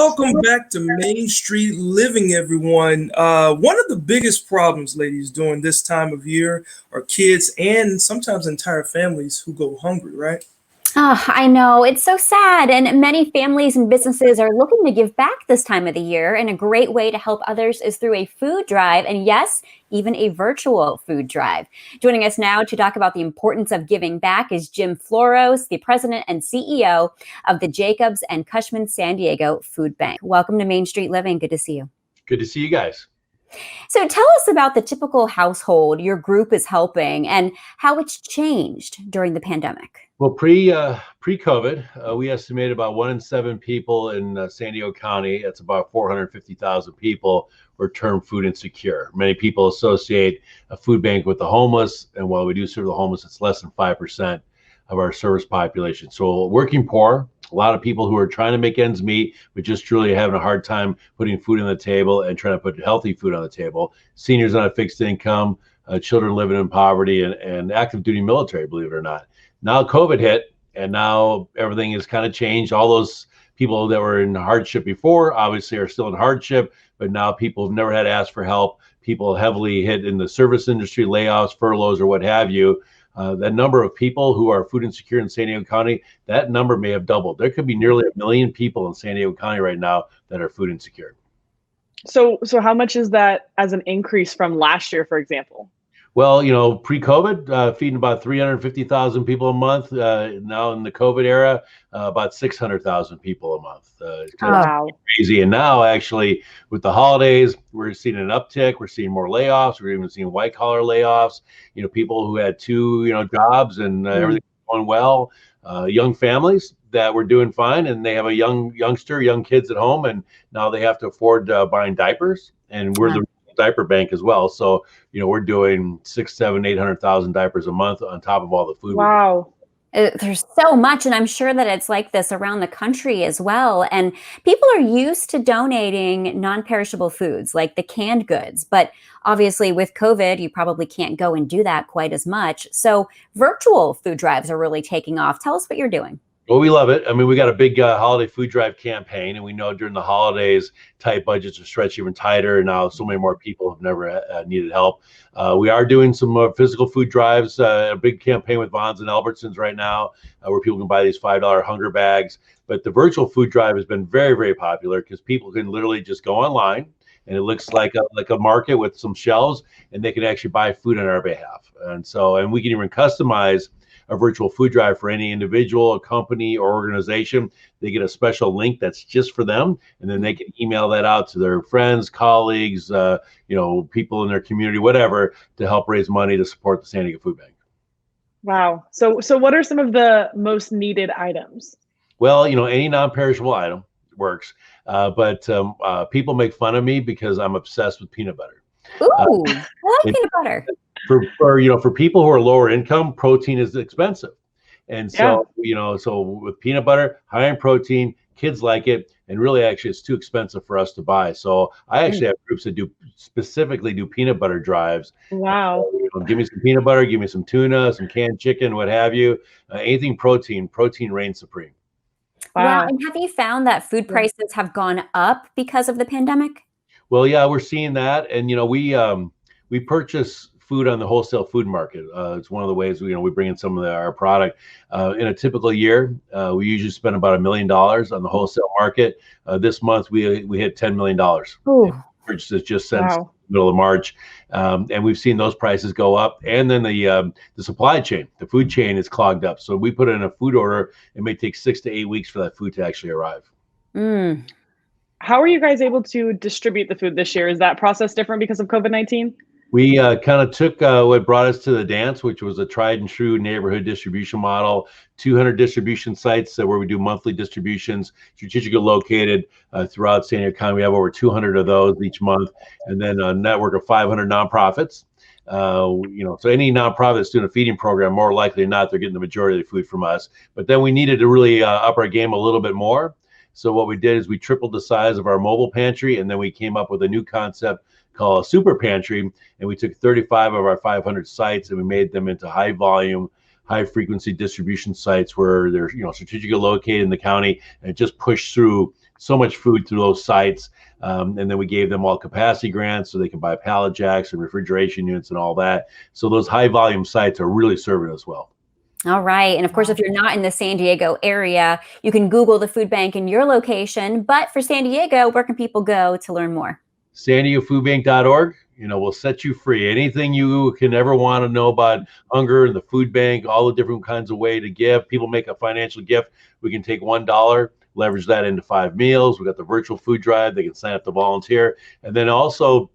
Welcome back to Main Street Living, everyone. One of the biggest problems, ladies, during this time of year are kids and sometimes entire families who go hungry, right? Oh, I know. It's so sad. And many families and businesses are looking to give back this time of the year. And a great way to help others is through a food drive. And yes, even a virtual food drive. Joining us now to talk about the importance of giving back is Jim Floros, the president and CEO of the Jacobs and Cushman San Diego Food Bank. Welcome to Main Street Living. Good to see you. Good to see you guys. So tell us about the typical household your group is helping and how it's changed during the pandemic. Well, pre-COVID, we estimated about 1 in 7 people in San Diego County, that's about 450,000 people, were termed food insecure. Many people associate a food bank with the homeless, and while we do serve the homeless, it's less than 5% of our service population. So working poor, a lot of people who are trying to make ends meet, but just truly having a hard time putting food on the table and trying to put healthy food on the table. Seniors on a fixed income, children living in poverty, and active duty military, believe it or not. Now COVID hit, and now everything has kind of changed. All those people that were in hardship before obviously are still in hardship, but now people have never had to ask for help. People heavily hit in the service industry, layoffs, furloughs, or what have you. That number of people who are food insecure in San Diego County, that number may have doubled. There could be nearly 1 million people in San Diego County right now that are food insecure. So how much is that as an increase from last year, for example? Well, pre-COVID, feeding about 350,000 people a month. Now in the COVID era, about 600,000 people a month. It's kind Wow. of crazy. And now, actually, with the holidays, we're seeing an uptick. We're seeing more layoffs. We're even seeing white-collar layoffs. People who had 2, jobs and everything's going well. Young families that were doing fine, and they have a young kids at home, and now they have to afford buying diapers. And we're the diaper bank as well, so we're doing 6, 7, 800,000 diapers a month on top of all the food. Wow. There's so much, and I'm sure that it's like this around the country as well. And people are used to donating non-perishable foods like the canned goods, but obviously with COVID, you probably can't go and do that quite as much. So virtual food drives are really taking off. Tell us what you're doing. Well, we love it. I mean, we got a big holiday food drive campaign, and we know during the holidays, tight budgets are stretched even tighter. And now so many more people have never needed help. We are doing some physical food drives, a big campaign with Vons and Albertsons right now, where people can buy these $5 hunger bags. But the virtual food drive has been very, very popular because people can literally just go online, and it looks like a market with some shelves, and they can actually buy food on our behalf. And we can even customize a virtual food drive for any individual, a company, or organization. They get a special link that's just for them, and then they can email that out to their friends, colleagues, people in their community, whatever, to help raise money to support the San Diego Food Bank. Wow. So what are some of the most needed items? Well, any non-perishable item works, but people make fun of me because I'm obsessed with peanut butter. Ooh, I like peanut butter. For people who are lower income, protein is expensive. And so, so with peanut butter, high in protein, kids like it, and really actually it's too expensive for us to buy. So I actually have groups that specifically do peanut butter drives. Wow. Give me some peanut butter, give me some tuna, some canned chicken, what have you. Anything protein reigns supreme. Wow. And have you found that food prices have gone up because of the pandemic? Well, yeah, we're seeing that. And, we purchase food on the wholesale food market. It's one of the ways we bring in some of our product. In a typical year, we usually spend about $1 million on the wholesale market. This month we hit $10 million. Purchases just since the middle of March, and we've seen those prices go up. And then the supply chain, the food chain, is clogged up. So we put in a food order. It may take 6 to 8 weeks for that food to actually arrive. How are you guys able to distribute the food this year? Is that process different because of COVID-19? We kind of took what brought us to the dance, which was a tried and true neighborhood distribution model, 200 distribution sites where we do monthly distributions, strategically located throughout San Diego County. We have over 200 of those each month, and then a network of 500 nonprofits. So any nonprofit that's doing a feeding program, more likely than not, they're getting the majority of the food from us. But then we needed to really up our game a little bit more. So what we did is we tripled the size of our mobile pantry, and then we came up with a new concept called a super pantry, and we took 35 of our 500 sites and we made them into high volume, high frequency distribution sites where they're strategically located in the county, and it just pushed through so much food through those sites. And then we gave them all capacity grants so they can buy pallet jacks and refrigeration units and all that. So those high volume sites are really serving us well. All right. And of course, if you're not in the San Diego area, you can Google the food bank in your location. But for San Diego, where can people go to learn more? SanDiegoFoodBank.org. We'll set you free. Anything you can ever want to know about hunger and the food bank, all the different kinds of way to give. People make a financial gift. We can take $1, leverage that into 5 meals. We got the virtual food drive. They can sign up to volunteer. And then also,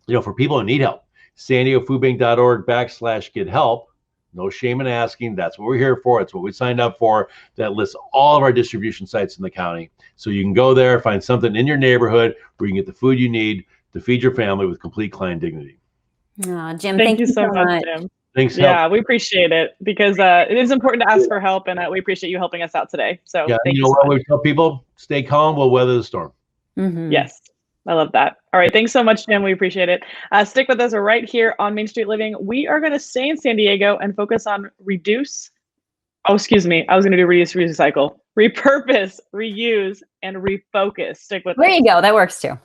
for people who need help, SanDiegoFoodBank.org/get help. No shame in asking. That's what we're here for. It's what we signed up for. That lists all of our distribution sites in the county. So you can go there, find something in your neighborhood where you can get the food you need to feed your family with complete client dignity. Oh, Jim, Thank you so much, Jim. Thanks. Yeah, we appreciate it because it is important to ask for help, and we appreciate you helping us out today. So yeah, thank you so much. We tell people, stay calm, we'll weather the storm. Mm-hmm. Yes. I love that. All right. Thanks so much, Jim. We appreciate it. Stick with us right here on Main Street Living. We are going to stay in San Diego and focus on reduce. Oh, excuse me. I was going to do reduce, recycle, repurpose, reuse, and refocus. Stick with us. There you go. That works too.